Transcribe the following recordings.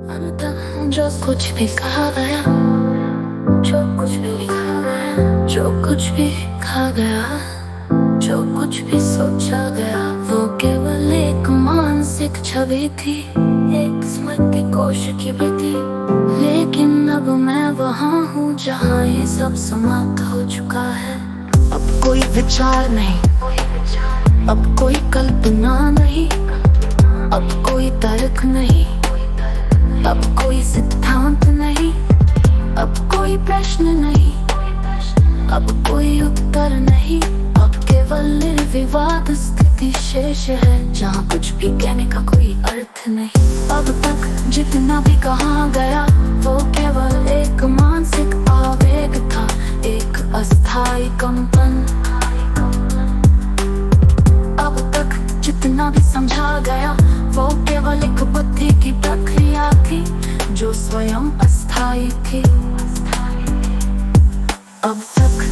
जो कुछ भी कहा गया, जो कुछ भी लिखा गया, जो कुछ भी कहा गया, जो कुछ भी सोचा गया, वो केवल एक मानसिक छवि थी, एक स्मृति कोश की भी थी। लेकिन अब मैं वहाँ हूँ जहाँ ये सब समाप्त हो चुका है। अब कोई विचार नहीं, अब कोई कल्पना नहीं, अब कोई तर्क नहीं, अब कोई सिद्धांत नहीं, अब कोई प्रश्न नहीं, अब कोई उत्तर नहीं। अब केवल निर्विवाद स्थिति शेष है जहाँ कुछ भी कहने का कोई अर्थ नहीं। अब तक जितना भी कहा गया वो केवल एक मानसिक आवेग था, एक अस्थायी कंपन। अब तक जितना भी समझा गया वो केवल एक बुद्धि की प्रक्रिया थी जो स्वयं अस्थायी थी। अब तक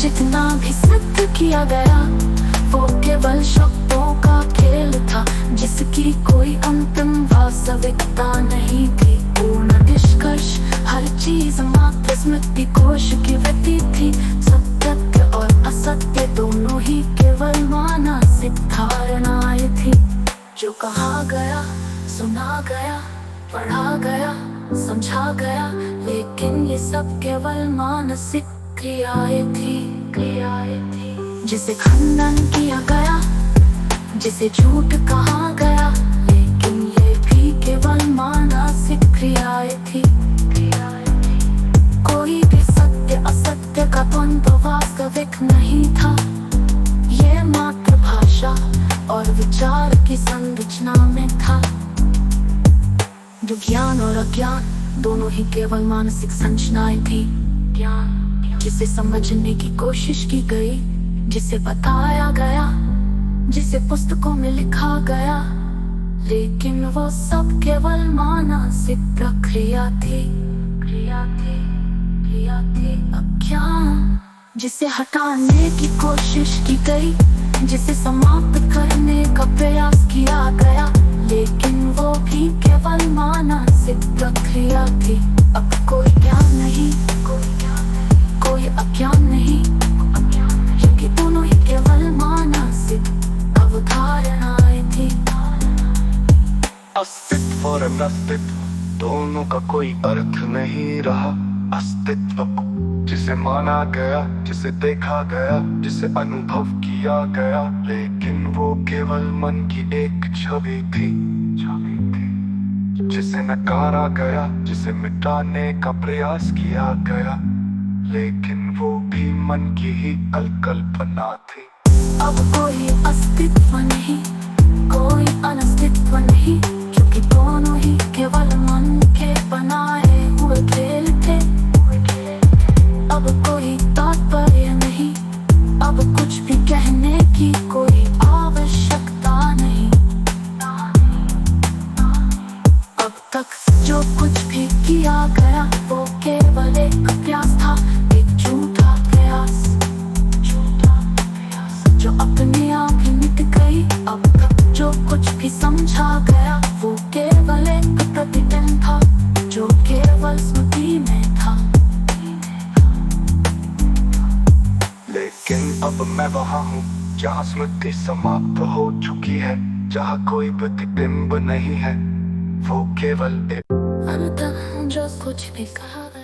जितना भी सिद्ध किया गया वो केवल शब्दों का खेल था जिसकी कोई अंतिम वास्तविकता नहीं थी। पूर्ण निष्कर्ष हर चीज मात्र स्मृति कोश की वृत्ति थी। सत्य और असत्य दोनों ही केवल मानसिक धारणाएं थी। जो कहा गया, सुना गया, पढ़ा गया, समझा गया, लेकिन ये सब केवल मानसिक क्रियाएं थी। जिसे खंडन किया गया, जिसे झूठ कहा गया, लेकिन ये भी केवल मानसिक क्रियाएं थी। कोई भी सत्य असत्य का द्वंद्व वास्तविक नहीं था। ये मात्र भाषा और विचार की संरचना में था। जो ज्ञान और अज्ञान दोनों ही केवल मानसिक संरचनाएं थी। ज्ञान जिसे समझने की कोशिश की गई, जिसे बताया गया, जिसे पुस्तकों में लिखा गया, लेकिन वो सब केवल मानसिक प्रक्रिया थी। अज्ञान जिसे हटाने की कोशिश की गई, जिसे समाप्त करने का प्रयास किया गया, लेकिन वो भी केवल मानसिक प्रक्रिया थी। अब कोई ज्ञान नहीं, कोई अज्ञान नहीं, क्योंकि दोनों ही केवल मानसिक अवधारणाएं थी। अस्तित्व और अनस्तित्व दोनों का कोई अर्थ नहीं रहा। अस्तित्व जिसे माना गया, जिसे देखा गया, जिसे अनुभव किया गया, लेकिन वो केवल मन की एक छवि थी। जिसे नकारा गया, जिसे मिटाने का प्रयास किया गया, लेकिन वो भी मन की ही कल्पना थी। अब कोई अस्तित्व नहीं, कोई अनस्तित्व नहीं, क्योंकि दोनों ही केवल मन के बनाए हुए खेल थे। अब कोई तात्पर्य नहीं, अब कुछ भी कहने की कोई आवश्यकता नहीं। अब तक जो कुछ भी किया गया वो केवल एक प्रयास था, एक झूठा प्रयास जो अपने आप ही मिट गई। अब तक जो कुछ भी समझा गया वो केवल एक प्रतिबिंब था जो केवल स्मृति में था। लेकिन अब मैं वहाँ हूँ जहाँ स्मृति समाप्त हो चुकी है, जहाँ कोई प्रतिबिंब नहीं है, वो केवल एक जो कुछ भी कहा गया।